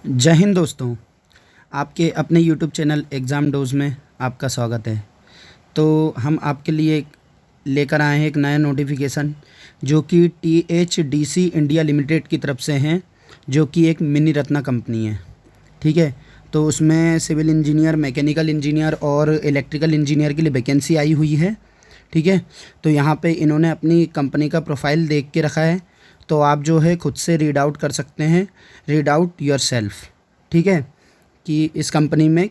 जय हिंद दोस्तों। आपके अपने यूट्यूब चैनल एग्ज़ाम डोज़ में आपका स्वागत है। तो हम आपके लिए लेकर आए हैं एक नया नोटिफिकेशन जो कि THDC इंडिया लिमिटेड की तरफ से हैं, जो कि एक मिनी रत्ना कंपनी है। ठीक है, तो उसमें सिविल इंजीनियर, मैकेनिकल इंजीनियर और इलेक्ट्रिकल इंजीनियर के लिए वैकेंसी आई हुई है। ठीक है, तो यहाँ पे इन्होंने अपनी कंपनी का प्रोफाइल देख के रखा है, तो आप जो है खुद से रीड आउट कर सकते हैं, रीड आउट योरसेल्फ। ठीक है, कि इस कंपनी में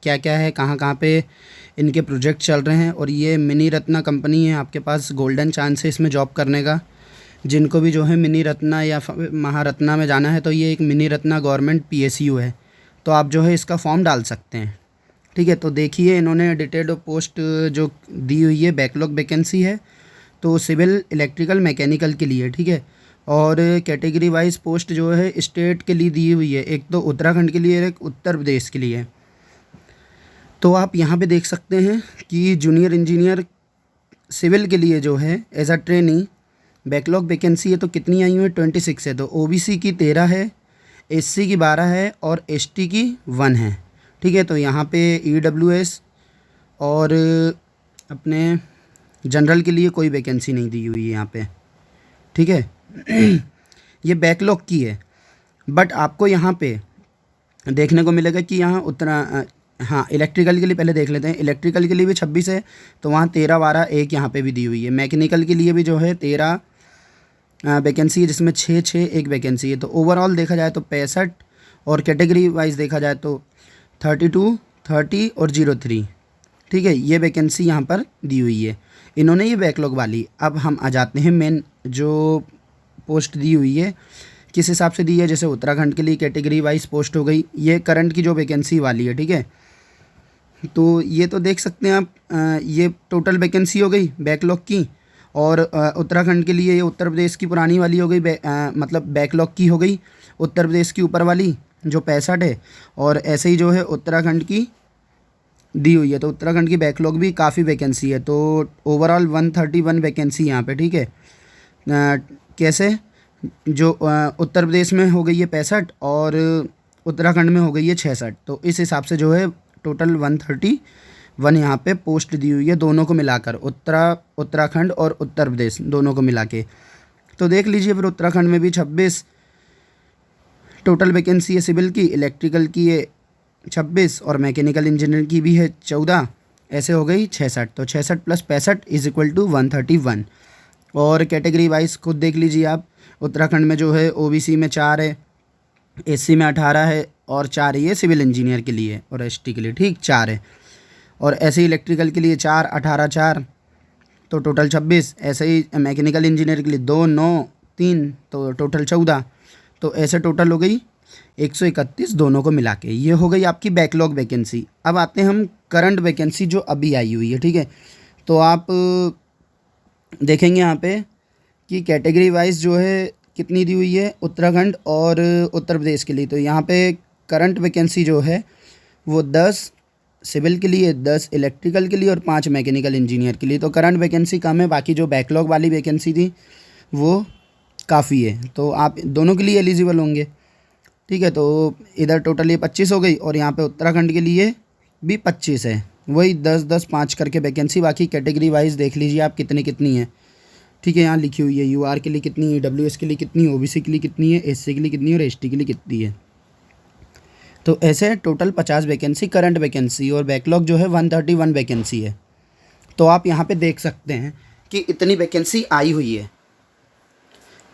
क्या क्या है, कहाँ कहाँ पे इनके प्रोजेक्ट चल रहे हैं। और ये मिनी रत्ना कंपनी है, आपके पास गोल्डन चांस है इसमें जॉब करने का। जिनको भी जो है मिनी रत्ना या महारत्ना में जाना है, तो ये एक मिनी रत्ना गवर्नमेंट PSU है, तो आप जो है इसका फॉर्म डाल सकते हैं। ठीक है, तो देखिए इन्होंने डिटेल्ड पोस्ट जो दी हुई है, बैकलॉग वैकेंसी है, तो सिविल, इलेक्ट्रिकल, मैकेनिकल के लिए। ठीक है, और कैटेगरी वाइज पोस्ट जो है स्टेट के लिए दी हुई है, एक तो उत्तराखंड के लिए, एक उत्तर प्रदेश के लिए। तो आप यहाँ पे देख सकते हैं कि जूनियर इंजीनियर सिविल के लिए जो है as a trainee backlog vacancy है, तो कितनी आई हुई है? 26 है। तो OBC की 13 है, SC की 12 है और ST की 1 है। ठीक है, तो यहाँ पे EWS और अपने जनरल के लिए कोई वैकेंसी नहीं दी हुई है यहाँ पे। ठीक है, ये बैकलॉग की है। बट आपको यहाँ पे देखने को मिलेगा कि यहाँ हाँ, इलेक्ट्रिकल के लिए पहले देख लेते हैं। इलेक्ट्रिकल के लिए भी 26 है, तो वहाँ 13, 12, एक यहाँ पे भी दी हुई है। मैकेनिकल के लिए भी जो है 13 वैकेंसी है, जिसमें 6, 6 एक वैकेंसी है। तो ओवरऑल देखा जाए तो 65, और कैटेगरी वाइज देखा जाए तो 32, 30 और 03। ठीक है, ये वैकेंसी यहाँ पर दी हुई है इन्होंने, ये बैकलॉग वाली। अब हम आ जाते हैं मेन जो पोस्ट दी हुई है, किस हिसाब से दी है। जैसे उत्तराखंड के लिए कैटेगरी वाइज पोस्ट हो गई, ये करंट की जो वैकेंसी वाली है। ठीक है, तो ये तो देख सकते हैं आप, ये टोटल वैकेंसी हो गई बैकलॉग की। और उत्तराखंड के लिए ये उत्तर प्रदेश की पुरानी वाली हो गई, मतलब बैकलॉग की हो गई उत्तर प्रदेश की ऊपर वाली जो 65 है। और ऐसे ही जो है उत्तराखंड की दी हुई है, तो उत्तराखंड की बैकलॉग भी काफ़ी वैकेंसी है। तो ओवरऑल 131 वैकेंसी यहाँ पे। ठीक है, कैसे जो उत्तर प्रदेश में हो गई है 65 और उत्तराखंड में हो गई है 66, तो इस हिसाब से जो है टोटल 131 यहाँ पे पोस्ट दी हुई है, दोनों को मिलाकर, उत्तराखंड और उत्तर प्रदेश दोनों को मिला के। तो देख लीजिए फिर उत्तराखंड में भी 26 टोटल वैकेंसी है सिविल की, इलेक्ट्रिकल की है 26 और मैकेनिकल इंजीनियर की भी है 14, ऐसे हो गई 66। तो 66 + 65 = 131। और कैटेगरी वाइज खुद देख लीजिए आप, उत्तराखंड में जो है OBC में 4 है, SC में 18 है और 4 ये सिविल इंजीनियर के लिए और ST के लिए। ठीक, 4 है। और ऐसे ही इलेक्ट्रिकल के लिए 4, 18, 4, तो टोटल 26। ऐसे ही मैकेनिकल इंजीनियर के लिए 2, 9, 3, तो टोटल 14। तो ऐसे टोटल हो गई 131 दोनों को मिला के। ये हो गई आपकी बैकलॉग वैकेंसी। अब आते हैं हम करंट वैकेंसी जो अभी आई हुई है। ठीक है, तो आप देखेंगे यहाँ पे कि कैटेगरी वाइज जो है कितनी दी हुई है उत्तराखंड और उत्तर प्रदेश के लिए। तो यहाँ पे करंट वैकेंसी जो है वो 10 सिविल के लिए, 10 इलेक्ट्रिकल के लिए और 5 मैकेनिकल इंजीनियर के लिए। तो करंट वैकेंसी कम है, बाकी जो बैकलॉग वाली वैकेंसी थी वो काफ़ी है, तो आप दोनों के लिए एलिजिबल होंगे। ठीक है, तो इधर टोटल ये 25 हो गई और यहाँ पे उत्तराखंड के लिए भी 25 है, वही 10, 10, 5 करके वैकेंसी। बाकी कैटेगरी वाइज देख लीजिए आप कितनी कितनी है। ठीक है, यहाँ लिखी हुई है UR के लिए कितनी है, WS के लिए कितनी है, OBC के लिए कितनी है, SC के लिए कितनी है और ST के लिए कितनी है। तो ऐसे टोटल 50 वैकेंसी करंट वैकेंसी, और बैकलॉग जो है 131 वैकेंसी है। तो आप यहाँ पे देख सकते हैं कि इतनी वैकेंसी आई हुई है।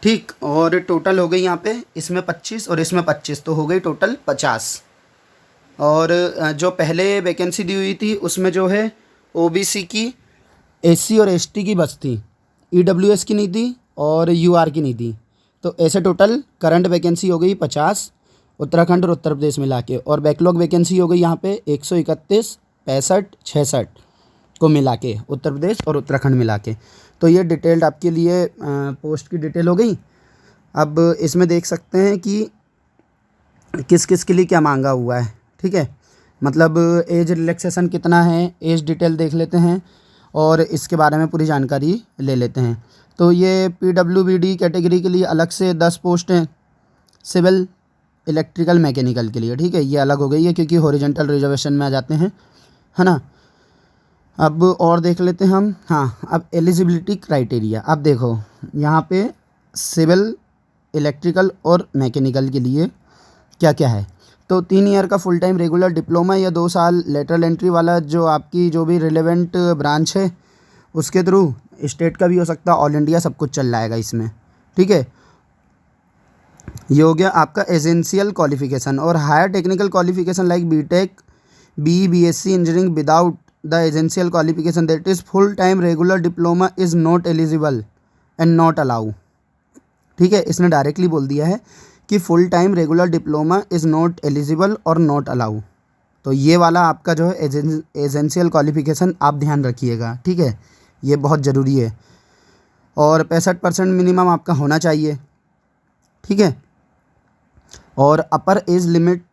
ठीक, और टोटल हो गई यहाँ पे इसमें 25 और इसमें 25, तो हो गई टोटल 50। और जो पहले वैकेंसी दी हुई थी उसमें जो है OBC की, SC और ST की बस थी, EWS की नहीं थी और UR की नहीं थी। तो ऐसे टोटल करंट वैकेंसी हो गई 50 उत्तराखंड और उत्तर प्रदेश मिला के। और बैकलॉग वैकेंसी हो गई यहाँ पे 131, 65, 66 को मिला के, उत्तर प्रदेश और उत्तराखंड मिला के। तो ये डिटेल्ड आपके लिए पोस्ट की डिटेल हो गई। अब इसमें देख सकते हैं कि किस किस के लिए क्या मांगा हुआ है। ठीक है, मतलब एज रिलैक्सेशन कितना है, एज डिटेल देख लेते हैं और इसके बारे में पूरी जानकारी ले लेते हैं। तो ये PWBD कैटेगरी के लिए अलग से 10 पोस्ट हैं, सिविल, इलेक्ट्रिकल मैकेनिकल के लिए, ठीक है। ये अलग हो गई है क्योंकि हॉरिजॉन्टल रिजर्वेशन में आ जाते हैं, है ना। अब और देख लेते हैं हम। हाँ, अब एलिजिबिलिटी क्राइटेरिया। अब देखो यहाँ पे सिविल, इलेक्ट्रिकल और मैकेनिकल के लिए क्या क्या है। तो 3 ईयर का फुल टाइम रेगुलर डिप्लोमा या 2 साल लेटरल एंट्री वाला जो आपकी जो भी रिलेवेंट ब्रांच है उसके थ्रू, स्टेट का भी हो सकता है, ऑल इंडिया सब कुछ चल जाएगा इसमें, ठीक है। ये हो गया आपका एसेंशियल क्वालिफिकेशन। और higher technical qualification like BTech, BSc engineering without the essential qualification that is full time regular diploma is not eligible and not allow, ठीक है। इसने डायरेक्टली बोल दिया है कि full time regular diploma is not eligible और not allow. तो ये वाला आपका जो है एसेंशियल क्वालिफिकेशन आप ध्यान रखिएगा, ठीक है, ये बहुत ज़रूरी है। और 65% मिनिमम आपका होना चाहिए, ठीक है। और अपर एज लिमिट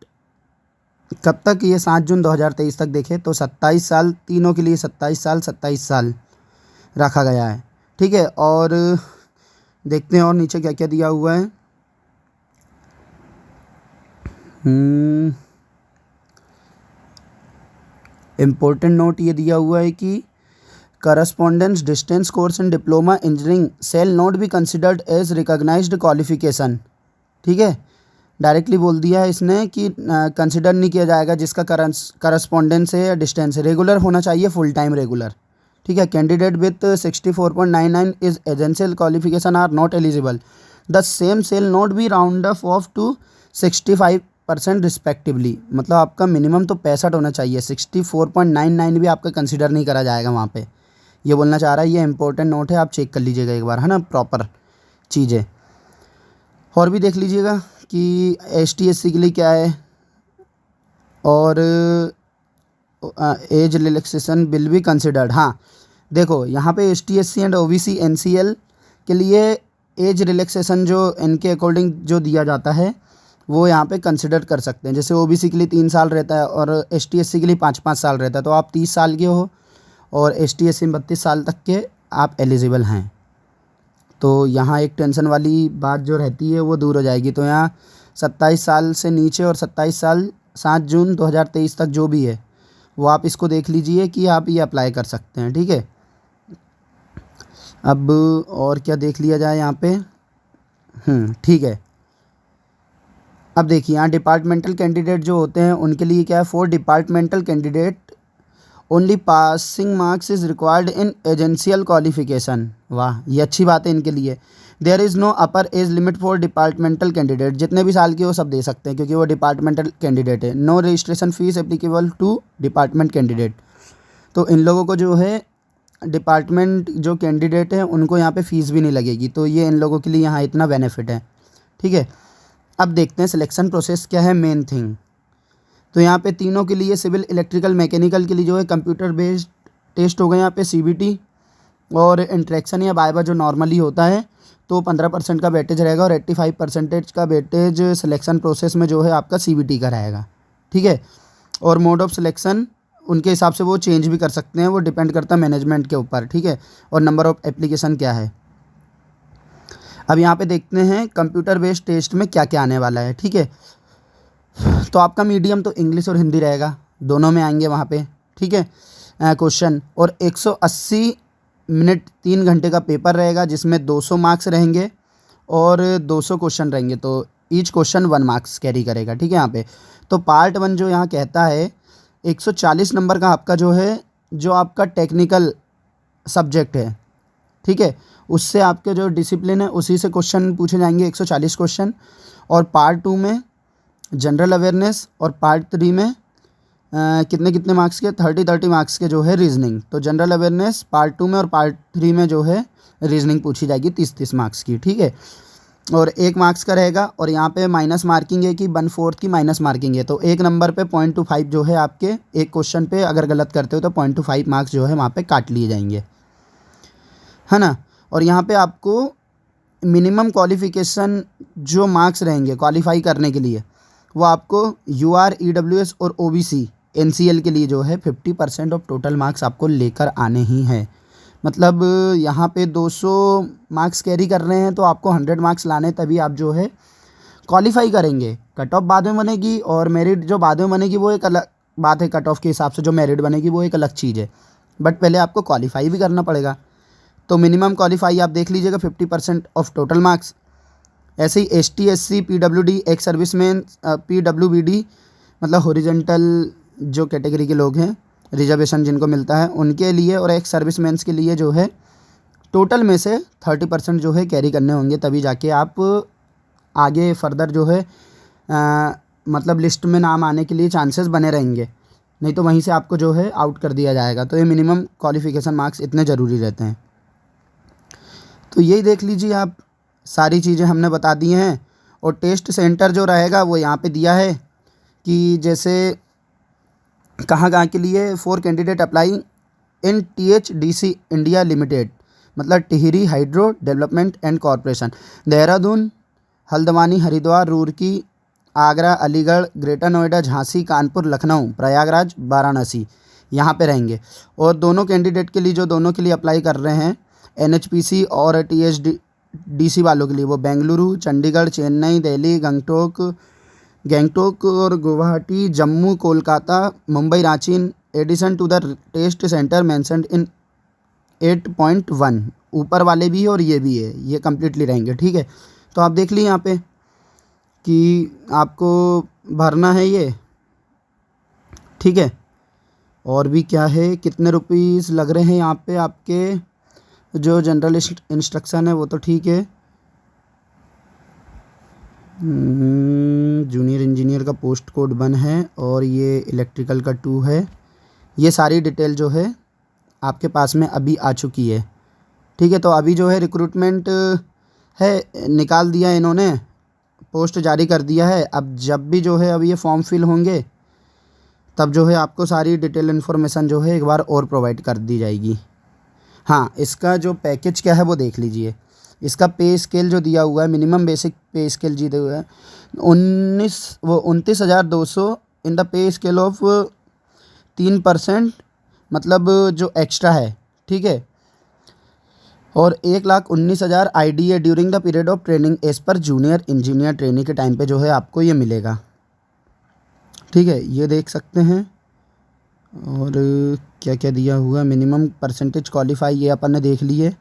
कब तक, ये 7 जून 2023 तक देखें तो 27 साल, तीनों के लिए 27 साल रखा गया है, ठीक है। और देखते हैं और नीचे क्या क्या दिया हुआ है। इम्पोर्टेंट नोट ये दिया हुआ है कि correspondence distance course in diploma engineering shall not be considered as recognised qualification, ठीक है। डायरेक्टली बोल दिया है इसने कि कंसिडर नहीं किया जाएगा जिसका करस्पॉन्डेंस है या डिस्टेंस है, रेगुलर होना चाहिए, फुल टाइम रेगुलर, ठीक है। Candidate with 64.99 is essential qualification are not eligible, the same shall not be round off to 65% respectively. मतलब आपका मिनिमम तो 65 होना चाहिए, 64.99 भी आपका कंसिडर नहीं करा जाएगा वहाँ पे, ये बोलना चाह रहा है। ये इंपॉर्टेंट नोट है, आप चेक कर लीजिएगा एक बार, है ना, प्रॉपर चीज़ें। और भी देख लीजिएगा कि ST/SC के लिए क्या है। और एज रिलैक्सेशन बिल भी कंसिडर्ड। हाँ देखो यहाँ पे ST/SC एंड OBC NCL के लिए एज रिलैक्सेशन जो इनके अकॉर्डिंग जो दिया जाता है वो यहाँ पे कंसिडर कर सकते हैं। जैसे OBC के लिए 3 साल रहता है और ST/SC के लिए 5-5 साल रहता है, तो आप 30 साल के हो और ST/SC में 32 साल तक के आप एलिजिबल हैं। तो यहाँ एक टेंशन वाली बात जो रहती है वो दूर हो जाएगी। तो यहाँ 27 साल से नीचे और 27 साल 7 जून 2023 तक जो भी है वो आप इसको देख लीजिए कि आप ये अप्लाई कर सकते हैं, ठीक है। अब और क्या देख लिया जाए यहाँ पे, ठीक है। अब देखिए यहाँ डिपार्टमेंटल कैंडिडेट जो होते हैं उनके लिए क्या है, for departmental candidate only passing marks is required in essential qualification. वाह, ये अच्छी बात है इनके लिए। There is no upper age limit for departmental candidate, जितने भी साल के वो सब दे सकते हैं क्योंकि वो डिपार्टमेंटल कैंडिडेट है। No registration fee applicable to department candidate. तो इन लोगों को जो है डिपार्टमेंट जो कैंडिडेट हैं उनको यहाँ पे फ़ीस भी नहीं लगेगी, तो ये इन लोगों के लिए यहाँ इतना बेनिफिट है, ठीक है। अब देखते हैं सिलेक्शन प्रोसेस क्या है, मेन थिंग। तो यहाँ पे तीनों के लिए सिविल, इलेक्ट्रिकल, मैकेनिकल के लिए जो है कंप्यूटर बेस्ड टेस्ट होगा यहाँ पे CBT, और इंट्रैक्शन या वाइवा जो नॉर्मली होता है तो 15% का वेटेज रहेगा और 85% का वेटेज सिलेक्शन प्रोसेस में जो है आपका CBT का रहेगा, ठीक है। और मोड ऑफ सिलेक्शन उनके हिसाब से वो चेंज भी कर सकते हैं, वो डिपेंड करता है मैनेजमेंट के ऊपर, ठीक है। और नंबर ऑफ एप्लीकेशन क्या है। अब यहाँ पे देखते हैं कंप्यूटर बेस्ड टेस्ट में क्या क्या आने वाला है, ठीक है। तो आपका मीडियम तो इंग्लिश और हिंदी रहेगा, दोनों में आएंगे वहाँ पे, ठीक है, क्वेश्चन। और 180 मिनट 3 घंटे का पेपर रहेगा जिसमें 200 मार्क्स रहेंगे और 200 क्वेश्चन रहेंगे, तो ईच क्वेश्चन 1 मार्क्स कैरी करेगा, ठीक है। यहाँ पे तो पार्ट 1 जो यहाँ कहता है 140 नंबर का आपका जो है, जो आपका टेक्निकल सब्जेक्ट है, ठीक है, उससे आपके जो डिसिप्लिन है उसी से क्वेश्चन पूछे जाएंगे, 140 क्वेश्चन। और पार्ट 2 में जनरल अवेयरनेस, और पार्ट 3 में कितने कितने मार्क्स के, 30 मार्क्स के जो है रीजनिंग। तो जनरल अवेयरनेस पार्ट 2 में और पार्ट 3 में जो है रीजनिंग पूछी जाएगी 30-30 मार्क्स की, ठीक है। और 1 मार्क्स का रहेगा। और यहाँ पे माइनस मार्किंग है कि 1/4 की माइनस मार्किंग है, तो 1 नंबर पे 0.25 जो है आपके एक क्वेश्चन पे अगर गलत करते हो तो 0.25 मार्क्स जो है वहाँ पे काट लिए जाएंगे, है ना। और यहाँ पे आपको मिनिमम क्वालिफ़िकेशन जो मार्क्स रहेंगे क्वालिफाई करने के लिए वो आपको UR, EWS और OBC NCL के लिए जो है 50% ऑफ टोटल मार्क्स आपको लेकर आने ही हैं। मतलब यहाँ पे 200 मार्क्स कैरी कर रहे हैं तो आपको 100 मार्क्स लाने, तभी आप जो है क्वालिफाई करेंगे। कट ऑफ बाद में बनेगी और मेरिट जो बाद में बनेगी वो एक अलग बात है। कट ऑफ के हिसाब से जो मेरिट बनेगी वो एक अलग चीज़ है, बट पहले आपको क्वालिफाई भी करना पड़ेगा। तो मिनिमम क्वालिफाई आप देख लीजिएगा 50% ऑफ टोटल मार्क्स। ऐसे ही ST SC PWD ex serviceman PWBD मतलब हॉरिजॉन्टल जो कैटेगरी के लोग हैं, रिजर्वेशन जिनको मिलता है उनके लिए, और एक्स सर्विसमैन्स के लिए जो है टोटल में से 30% जो है कैरी करने होंगे, तभी जाके आप आगे फर्दर जो है मतलब लिस्ट में नाम आने के लिए चांसेस बने रहेंगे, नहीं तो वहीं से आपको जो है आउट कर दिया जाएगा। तो ये मिनिमम क्वालिफ़िकेशन मार्क्स इतने ज़रूरी रहते हैं। तो यही देख लीजिए आप, सारी चीज़ें हमने बता दी हैं। और टेस्ट सेंटर जो रहेगा वो यहाँ पे दिया है कि जैसे कहाँ कहाँ के लिए। 4 candidate apply in THDC India limited, मतलब Tehri hydro development and corporation, Dehradun, Haldwani, Haridwar, Roorkee, Agra, Aligarh, greater Noida, Jhansi, Kanpur, Lucknow, Prayagraj, Varanasi, यहाँ पे रहेंगे। और दोनों कैंडिडेट के लिए जो दोनों के लिए अप्लाई कर रहे हैं NHPC और THDC वालों के लिए, वो बेंगलुरु, चंडीगढ़, चेन्नई, दिल्ली, गैंगटोक और Guwahati, Jammu, Kolkata, Mumbai, Ranchi, in addition to the test centre mentioned in 8.1। ऊपर वाले भी है और ये भी है, ये कम्प्लीटली रहेंगे। ठीक है, तो आप देख लीजिए यहाँ पे कि आपको भरना है ये। ठीक है, और भी क्या है, कितने रुपीस लग रहे हैं यहाँ पे आपके जो जनरल इंस्ट्रक्शन है वो तो ठीक है। जूनियर इंजीनियर का पोस्ट कोड 1 है और ये इलेक्ट्रिकल का 2 है। ये सारी डिटेल जो है आपके पास में अभी आ चुकी है। ठीक है, तो अभी जो है रिक्रूटमेंट है, निकाल दिया इन्होंने, पोस्ट जारी कर दिया है। अब जब भी जो है अब ये फॉर्म फिल होंगे तब जो है आपको सारी डिटेल इन्फॉर्मेशन जो है एक बार और प्रोवाइड कर दी जाएगी। हाँ, इसका जो पैकेज क्या है वो देख लीजिए। इसका पे स्केल जो दिया हुआ है, मिनिमम बेसिक पे स्केल जी दिया हुआ है 29,200 in the pay scale of 3%, मतलब जो एक्स्ट्रा है। ठीक है, और 1,19,000 IDA during the period of training as per junior engineer training के टाइम पे जो है आपको ये मिलेगा। ठीक है, ये देख सकते हैं। और क्या क्या दिया हुआ, मिनिमम परसेंटेज क्वालिफाई ये अपन ने देख लिए।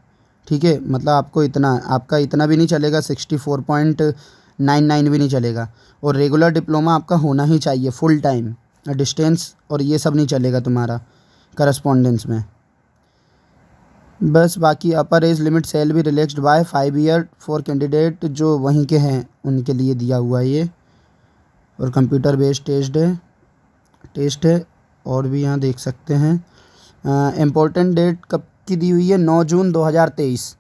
ठीक है, मतलब आपको आपका इतना भी नहीं चलेगा, 64.99 भी नहीं चलेगा। और रेगुलर डिप्लोमा आपका होना ही चाहिए फुल टाइम, डिस्टेंस और ये सब नहीं चलेगा तुम्हारा करस्पॉन्डेंस में। बस बाकी अपर एज लिमिट सेल भी relaxed by 5 year for candidate जो वहीं के हैं उनके लिए दिया हुआ है ये। और कंप्यूटर बेस्ड टेस्ट है। और भी यहाँ देख सकते हैं इम्पोर्टेंट डेट कब की दी हुई है, 9 जून 2023।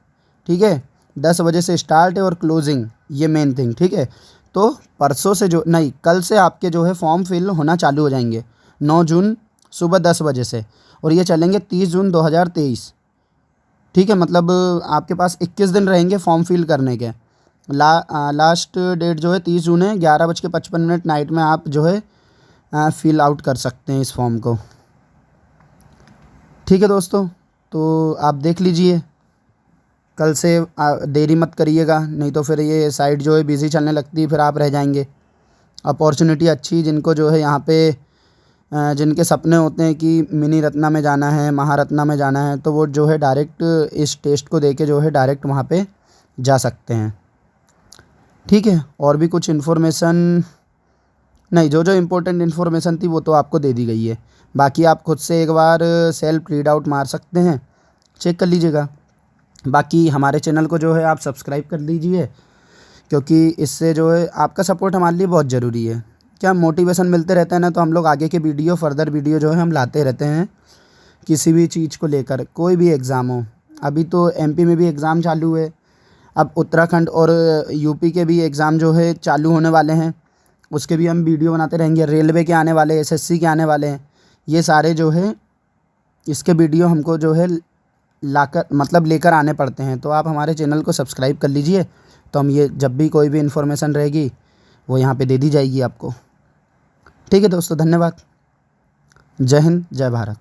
ठीक है, 10 बजे से स्टार्ट है और क्लोजिंग, ये मेन थिंग। ठीक है, तो परसों से जो नहीं, कल से आपके जो है फॉर्म फिल होना चालू हो जाएंगे 9 जून सुबह 10 बजे से, और ये चलेंगे 30 जून 2023। ठीक है, मतलब आपके पास 21 दिन रहेंगे फॉर्म फिल करने के। लास्ट डेट जो है 30 जून है, 11:55 नाइट में आप जो है फिल आउट कर सकते हैं इस फॉर्म को। ठीक है दोस्तों, तो आप देख लीजिए, कल से देरी मत करिएगा, नहीं तो फिर ये साइट जो है बिज़ी चलने लगती है, फिर आप रह जाएंगे। अपॉर्चुनिटी अच्छी, जिनको जो है यहाँ पे जिनके सपने होते हैं कि मिनी रत्ना में जाना है, महारत्ना में जाना है, तो वो जो है डायरेक्ट इस टेस्ट को देके जो है डायरेक्ट वहाँ पे जा सकते हैं। ठीक है, और भी कुछ इन्फॉर्मेशन नहीं, जो इम्पोर्टेंट इन्फॉर्मेशन थी वो तो आपको दे दी गई है। बाकी आप खुद से एक बार सेल्फ रीड आउट मार सकते हैं, चेक कर लीजिएगा। बाकी हमारे चैनल को जो है आप सब्सक्राइब कर लीजिए, क्योंकि इससे जो है आपका सपोर्ट हमारे लिए बहुत ज़रूरी है। क्या मोटिवेशन मिलते रहते हैं ना, तो हम लोग आगे के फर्दर वीडियो जो है हम लाते रहते हैं किसी भी चीज़ को लेकर, कोई भी एग्ज़ाम हो। अभी तो MP में भी एग्ज़ाम चालू है, अब उत्तराखंड और UP के भी एग्ज़ाम जो है चालू होने वाले हैं, उसके भी हम वीडियो बनाते रहेंगे। रेलवे के आने वाले, SSC के आने वाले हैं, ये सारे जो है इसके वीडियो हमको जो है लेकर आने पड़ते हैं। तो आप हमारे चैनल को सब्सक्राइब कर लीजिए, तो हम ये जब भी कोई भी इन्फॉर्मेशन रहेगी वो यहाँ पे दे दी जाएगी आपको। ठीक है दोस्तों, धन्यवाद। जय हिंद, जय भारत।